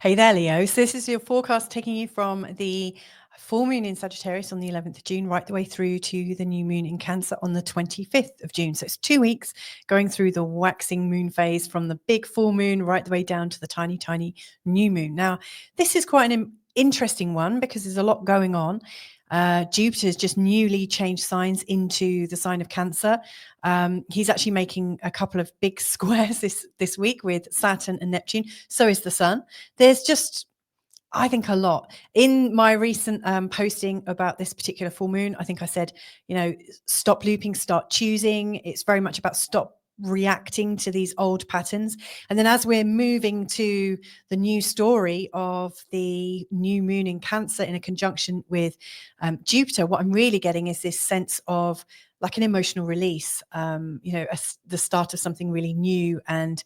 Hey there, Leo. So this is your forecast taking you from the full moon in Sagittarius on the 11th of June, right the way through to the new moon in Cancer on the 25th of June. So it's 2 weeks going through the waxing moon phase from the big full moon right the way down to the tiny, tiny new moon. Now, this is quite an interesting one because there's a lot going on. Jupiter's just newly changed signs into the sign of Cancer. He's actually making a couple of big squares this week with Saturn and Neptune. So is the Sun. There's just, I think, a lot. In my recent posting about this particular full moon, I think I said, stop looping, start choosing. It's very much about stop reacting to these old patterns. And then as we're moving to the new story of the new moon in Cancer in a conjunction with Jupiter, what I'm really getting is this sense of like an emotional release, the start of something really new and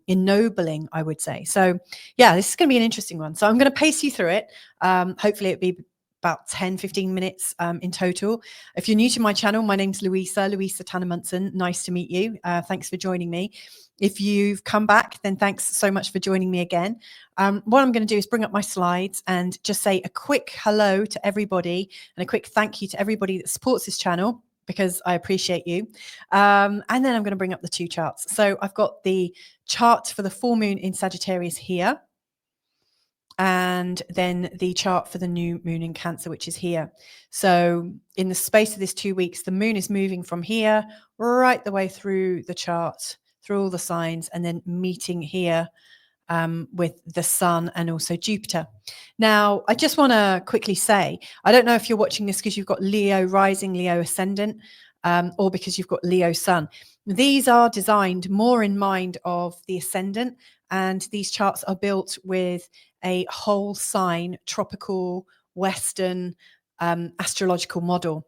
ennobling, I would say. So yeah, this is going to be an interesting one. So I'm going to pace you through it. Hopefully it'll be about 10-15 minutes in total. If you're new to my channel, my name's Louisa Tanner Munson. Nice to meet you. Thanks for joining me. If you've come back, then thanks so much for joining me again. What I'm going to do is bring up my slides and just say a quick hello to everybody and a quick thank you to everybody that supports this channel, because I appreciate you. And then I'm going to bring up the two charts. So I've got the chart for the full moon in Sagittarius here, and then the chart for the new moon in Cancer, which is here. So in the space of this 2 weeks, the moon is moving from here right the way through the chart, through all the signs, and then meeting here with the Sun and also Jupiter. Now, I just want to quickly say, I don't know if you're watching this because you've got Leo rising, Leo ascendant, or because you've got Leo Sun. These are designed more in mind of the ascendant, and these charts are built with a whole sign, tropical, Western astrological model.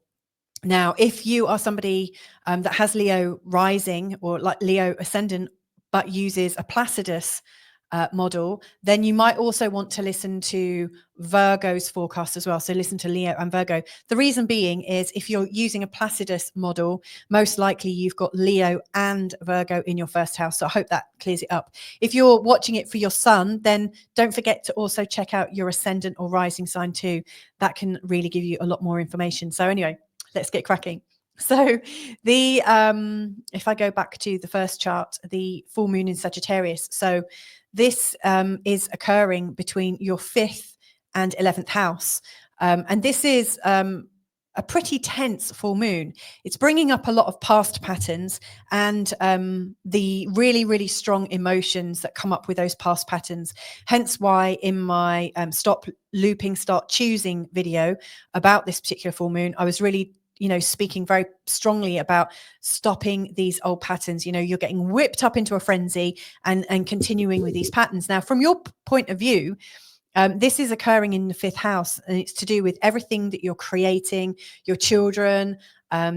Now, if you are somebody that has Leo rising or like Leo ascendant, but uses a Placidus model, then you might also want to listen to Virgo's forecast as well. So listen to Leo and Virgo. The reason being is if you're using a Placidus model, most likely you've got Leo and Virgo in your first house. So I hope that clears it up. If you're watching it for your sun, then don't forget to also check out your ascendant or rising sign too. That can really give you a lot more information. So anyway, let's get cracking. So the if I go back to the first chart, the full moon in Sagittarius. So this is occurring between your 5th and 11th house. And this is a pretty tense full moon. It's bringing up a lot of past patterns and the really, really strong emotions that come up with those past patterns. Hence why in my stop looping, start choosing video about this particular full moon, I was really speaking very strongly about stopping these old patterns. You're getting whipped up into a frenzy and continuing with these patterns. Now, from your point of view, this is occurring in the 5th house, and it's to do with everything that you're creating, your children,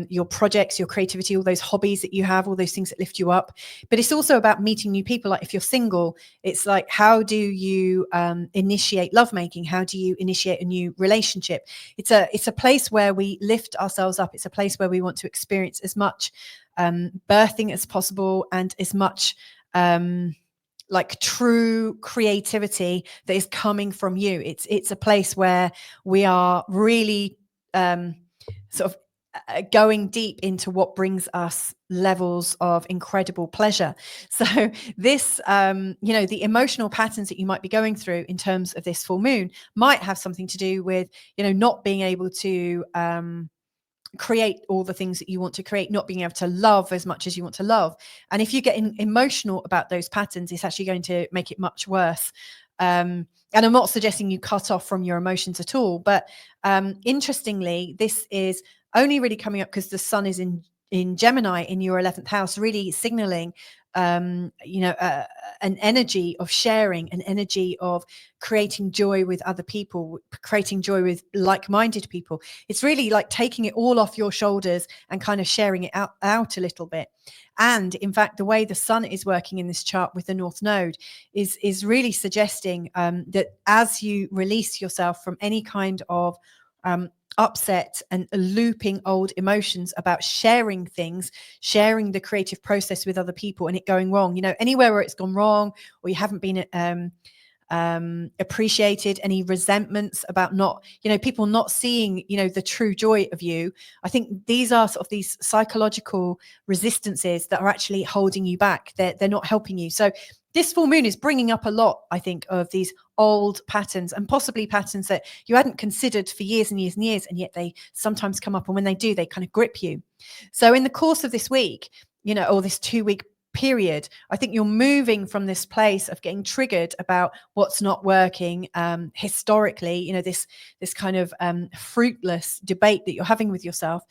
your projects, your creativity, all those hobbies that you have, all those things that lift you up. But it's also about meeting new people. Like if you're single, it's like, how do you initiate lovemaking? How do you initiate a new relationship? It's a place where we lift ourselves up. It's a place where we want to experience as much birthing as possible and as much like true creativity that is coming from you. It's a place where we are really sort of going deep into what brings us levels of incredible pleasure. So this, the emotional patterns that you might be going through in terms of this full moon might have something to do with, not being able to create all the things that you want to create, not being able to love as much as you want to love. And if you get emotional about those patterns, it's actually going to make it much worse. And I'm not suggesting you cut off from your emotions at all, but interestingly, this is only really coming up because the sun is in Gemini in your 11th house, really signaling an energy of sharing, an energy of creating joy with other people, creating joy with like-minded people. It's really like taking it all off your shoulders and kind of sharing it out a little bit. And in fact, the way the sun is working in this chart with the North Node is really suggesting that as you release yourself from any kind of upset and looping old emotions about sharing things, sharing the creative process with other people and it going wrong, anywhere where it's gone wrong or you haven't been appreciated, any resentments about not, people not seeing, the true joy of you. I think these are sort of these psychological resistances that are actually holding you back. They're not helping you. So this full moon is bringing up a lot, I think, of these old patterns, and possibly patterns that you hadn't considered for years and years and years, and yet they sometimes come up. And when they do, they kind of grip you. So in the course of this week, or this 2-week period, I think you're moving from this place of getting triggered about what's not working historically, this kind of fruitless debate that you're having with yourself,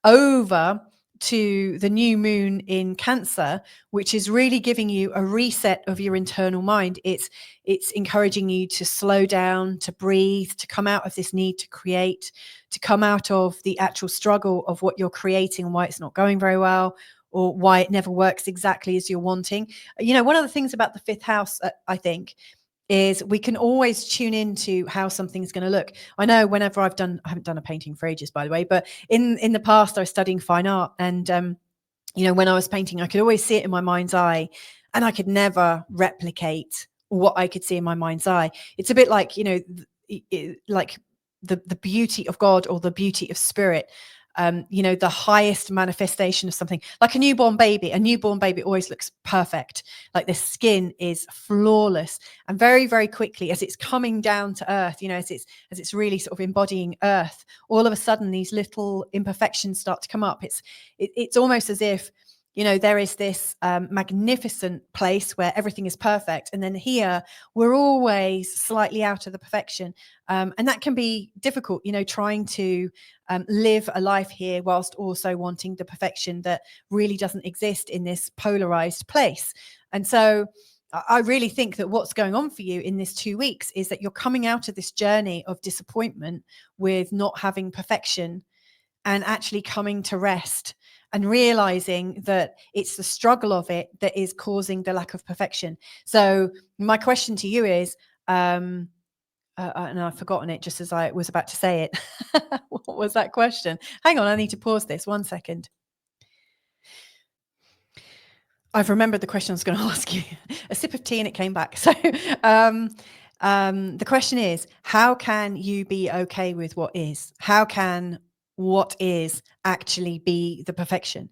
over to the new moon in Cancer, which is really giving you a reset of your internal mind. It's encouraging you to slow down, to breathe, to come out of this need to create, to come out of the actual struggle of what you're creating and why it's not going very well, or why it never works exactly as you're wanting. One of the things about the 5th house, I think, is we can always tune into how something's going to look. I know whenever I haven't done a painting for ages, by the way, but in the past I was studying fine art, and when I was painting, I could always see it in my mind's eye, and I could never replicate what I could see in my mind's eye. It's a bit like, like the beauty of God or the beauty of spirit. The highest manifestation of something, like a newborn baby always looks perfect. Like the skin is flawless, and very, very quickly, as it's coming down to earth, as it's really sort of embodying earth, all of a sudden these little imperfections start to come up. It's almost as if, there is this magnificent place where everything is perfect, and then here we're always slightly out of the perfection, and that can be difficult, trying to live a life here whilst also wanting the perfection that really doesn't exist in this polarized place. And so I really think that what's going on for you in this 2 weeks is that you're coming out of this journey of disappointment with not having perfection, and actually coming to rest and realizing that it's the struggle of it that is causing the lack of perfection. So my question to you is, and I've forgotten it just as I was about to say it. What was that question? Hang on, I need to pause this 1 second. I've remembered the question I was going to ask you. A sip of tea and it came back. So the question is, how can you be okay with what is? How can what is actually be the perfection?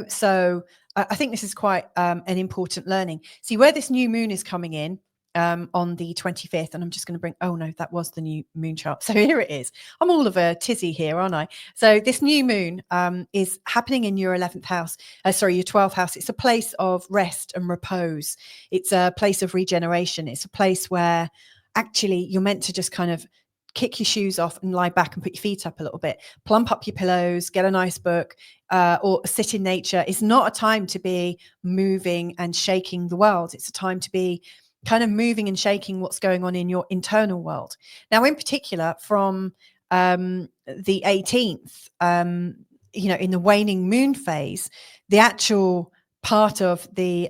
So I think this is quite an important learning. See, where this new moon is coming in on the 25th, and I'm just going to bring, oh no, that was the new moon chart. So here it is. I'm all of a tizzy here, aren't I? So this new moon is happening in your 11th house, your 12th house. It's a place of rest and repose. It's a place of regeneration. It's a place where actually you're meant to just kind of kick your shoes off and lie back and put your feet up a little bit, plump up your pillows, get a nice book, or sit in nature. It's not a time to be moving and shaking the world. It's a time to be kind of moving and shaking what's going on in your internal world. Now, in particular, from the 18th, in the waning moon phase, the actual part of the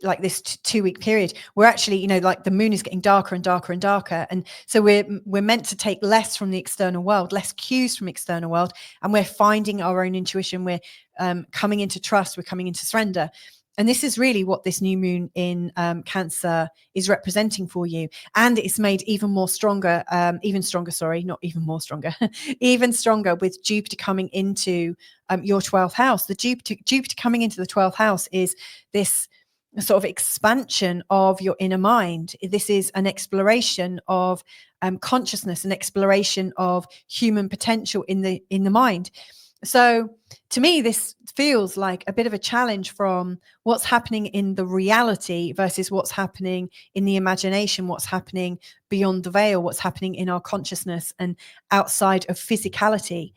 like this 2-week period, we're actually, like the moon is getting darker and darker and darker, and so we're meant to take less from the external world, less cues from external world, and we're finding our own intuition. We're coming into trust. We're coming into surrender. And this is really what this new moon in Cancer is representing for you. And it's made even stronger even stronger with Jupiter coming into your 12th house. The Jupiter coming into the 12th house is this sort of expansion of your inner mind. This is an exploration of consciousness, an exploration of human potential in the mind. So to me, this feels like a bit of a challenge from what's happening in the reality versus what's happening in the imagination, what's happening beyond the veil, what's happening in our consciousness and outside of physicality.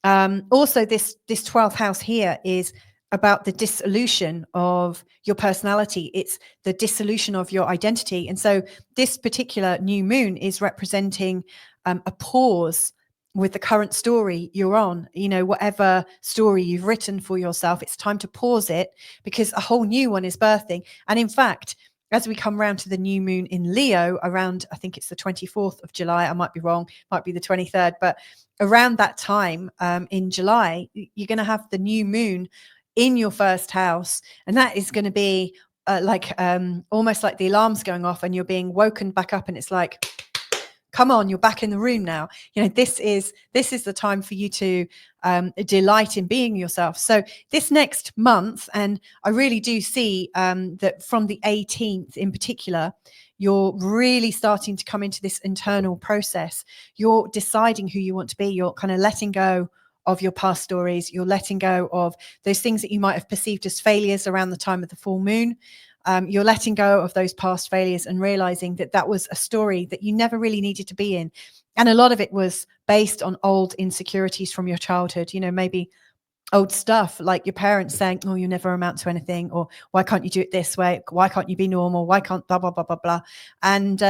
Also, this 12th house here is about the dissolution of your personality. It's the dissolution of your identity. And so this particular new moon is representing a pause with the current story you're on. Whatever story you've written for yourself, it's time to pause it because a whole new one is birthing. And in fact, as we come around to the new moon in Leo around, I think it's the 24th of July, I might be wrong, might be the 23rd, but around that time in July, you're going to have the new moon in your first house, and that is going to be almost like the alarm's going off and you're being woken back up, and it's like, come on, you're back in the room now. This is the time for you to delight in being yourself. So this next month, and I really do see that from the 18th in particular, you're really starting to come into this internal process. You're deciding who you want to be. You're kind of letting go of your past stories. You're letting go of those things that you might have perceived as failures around the time of the full moon. You're letting go of those past failures and realizing that that was a story that you never really needed to be in. And a lot of it was based on old insecurities from your childhood, maybe old stuff like your parents saying, oh, you never amount to anything, or why can't you do it this way? Why can't you be normal? Why can't blah, blah, blah, blah, blah. And,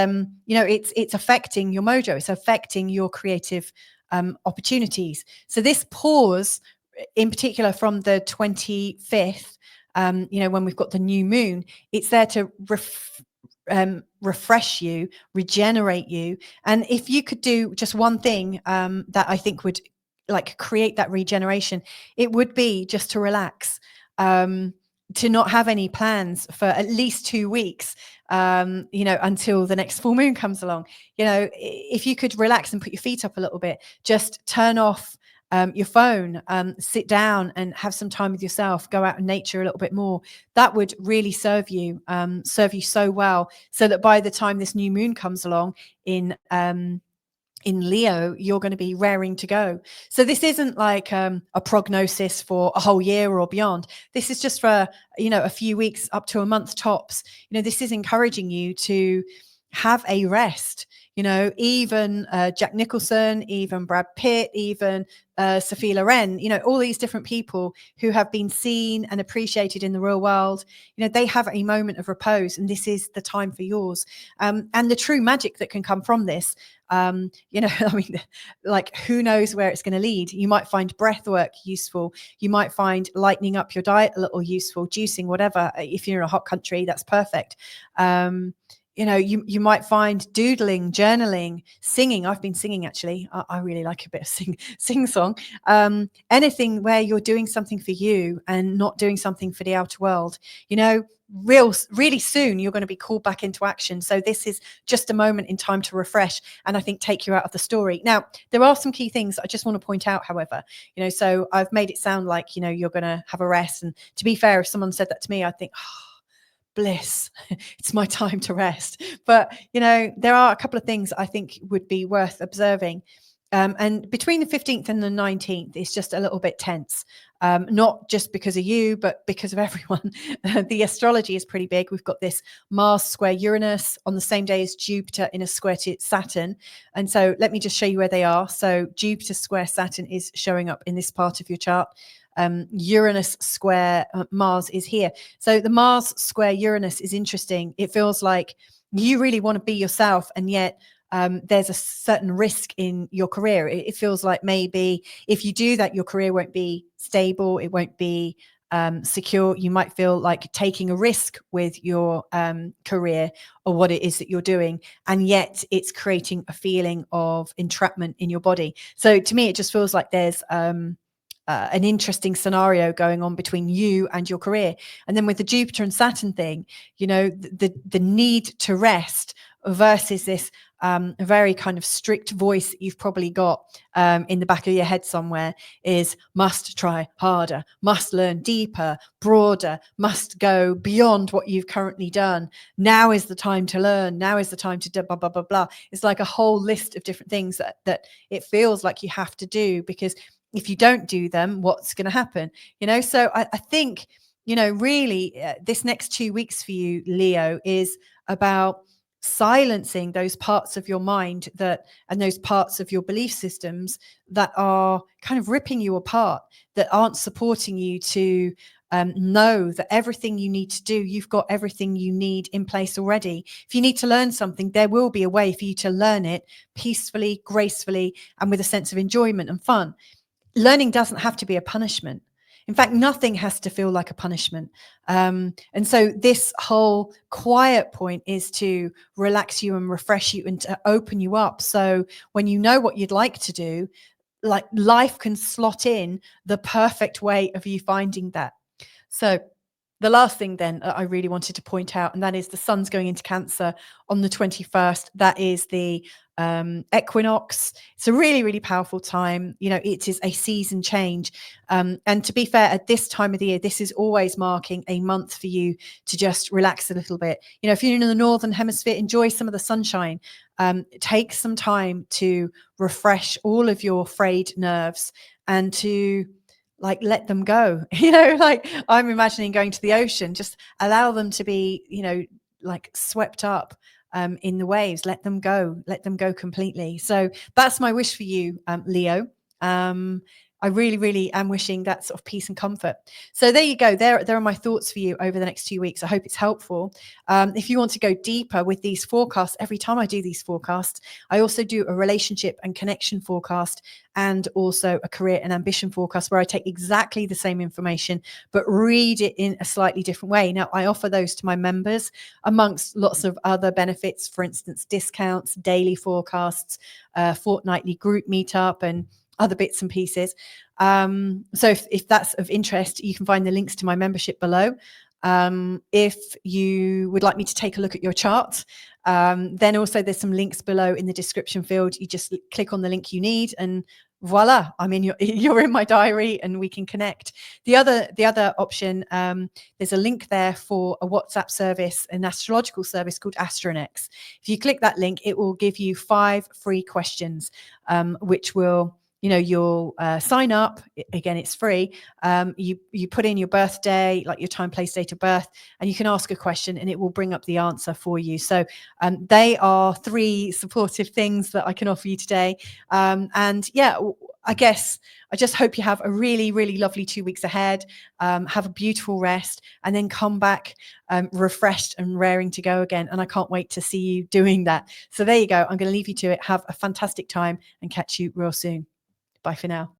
it's affecting your mojo. It's affecting your creative opportunities. So this pause in particular from the 25th, when we've got the new moon, it's there to refresh you, regenerate you. And if you could do just one thing that I think would create that regeneration, it would be just to relax, to not have any plans for at least 2 weeks, until the next full moon comes along. If you could relax and put your feet up a little bit, just turn off your phone, sit down and have some time with yourself, go out in nature a little bit more. That would really serve you so well, so that by the time this new moon comes along in Leo, you're going to be raring to go. So this isn't like a prognosis for a whole year or beyond. This is just for, a few weeks up to a month tops. This is encouraging you to have a rest. Even Jack Nicholson, even Brad Pitt, even Sophia Loren, all these different people who have been seen and appreciated in the real world, they have a moment of repose, and this is the time for yours. And the true magic that can come from this, who knows where it's going to lead? You might find breath work useful. You might find lightening up your diet a little useful, juicing, whatever. If you're in a hot country, that's perfect. You might find doodling, journaling, singing. I've been singing, actually. I really like a bit of sing song. Anything where you're doing something for you and not doing something for the outer world. Really soon you're going to be called back into action. So this is just a moment in time to refresh and I think take you out of the story. Now, there are some key things I just want to point out, however. So I've made it sound like, you're going to have a rest. And to be fair, if someone said that to me, I'd think, bliss, it's my time to rest. But there are a couple of things I think would be worth observing, and between the 15th and the 19th it's just a little bit tense, not just because of you but because of everyone. The astrology is pretty big. We've got this Mars square Uranus on the same day as Jupiter in a square to Saturn, and so let me just show you where they are. So Jupiter square Saturn is showing up in this part of your chart. Uranus square Mars is here. So the Mars square Uranus is interesting. It feels like you really want to be yourself, and yet there's a certain risk in your career. It feels like maybe if you do that, your career won't be stable. It won't be secure. You might feel like taking a risk with your career or what it is that you're doing, and yet it's creating a feeling of entrapment in your body. So to me, it just feels like there's an interesting scenario going on between you and your career. And then with the Jupiter and Saturn thing, the need to rest versus this very kind of strict voice that you've probably got in the back of your head somewhere is must try harder, must learn deeper, broader, must go beyond what you've currently done. Now is the time to learn. Now is the time to do blah, blah, blah, blah. It's like a whole list of different things that it feels like you have to do, because if you don't do them, what's going to happen? So I think, really this next 2 weeks for you, Leo, is about silencing those parts of your mind and those parts of your belief systems that are kind of ripping you apart, that aren't supporting you to know that everything you need to do, you've got everything you need in place already. If you need to learn something, there will be a way for you to learn it peacefully, gracefully, and with a sense of enjoyment and fun. Learning doesn't have to be a punishment. In fact, nothing has to feel like a punishment. And so this whole quiet point is to relax you and refresh you and to open you up. So when you know what you'd like to do, like life can slot in the perfect way of you finding that. So The last thing then I really wanted to point out, and that is the sun's going into Cancer on the 21st. That is the equinox. It's a really, really powerful time. You know, it is a season change. And to be fair, at this time of the year, this is always marking a month for you to just relax a little bit. You know, if you're in the Northern Hemisphere, enjoy some of the sunshine. Take some time to refresh all of your frayed nerves and to like let them go. You know, like I'm imagining going to the ocean, just allow them to be, you know, like swept up in the waves. Let them go completely. So that's my wish for you, Leo. I really, really am wishing that sort of peace and comfort. So there you go. There are my thoughts for you over the next 2 weeks. I hope it's helpful. If you want to go deeper with these forecasts, every time I do these forecasts, I also do a relationship and connection forecast and also a career and ambition forecast where I take exactly the same information, but read it in a slightly different way. Now, I offer those to my members amongst lots of other benefits, for instance, discounts, daily forecasts, fortnightly group meetup, and other bits and pieces. So if that's of interest, you can find the links to my membership below. If you would like me to take a look at your chart, then also there's some links below in the description field. You just click on the link you need and voila, you're in my diary and we can connect. The other option, there's a link there for a WhatsApp service, an astrological service called Astronex. If you click that link, it will give you 5 free questions, which will, you know, you'll sign up. Again, it's free. You put in your birthday, like your time, place, date of birth, and you can ask a question and it will bring up the answer for you. So they are 3 supportive things that I can offer you today. And yeah, I guess I just hope you have a really, really lovely 2 weeks ahead. Have a beautiful rest and then come back refreshed and raring to go again. And I can't wait to see you doing that. So there you go. I'm going to leave you to it. Have a fantastic time and catch you real soon. Bye for now.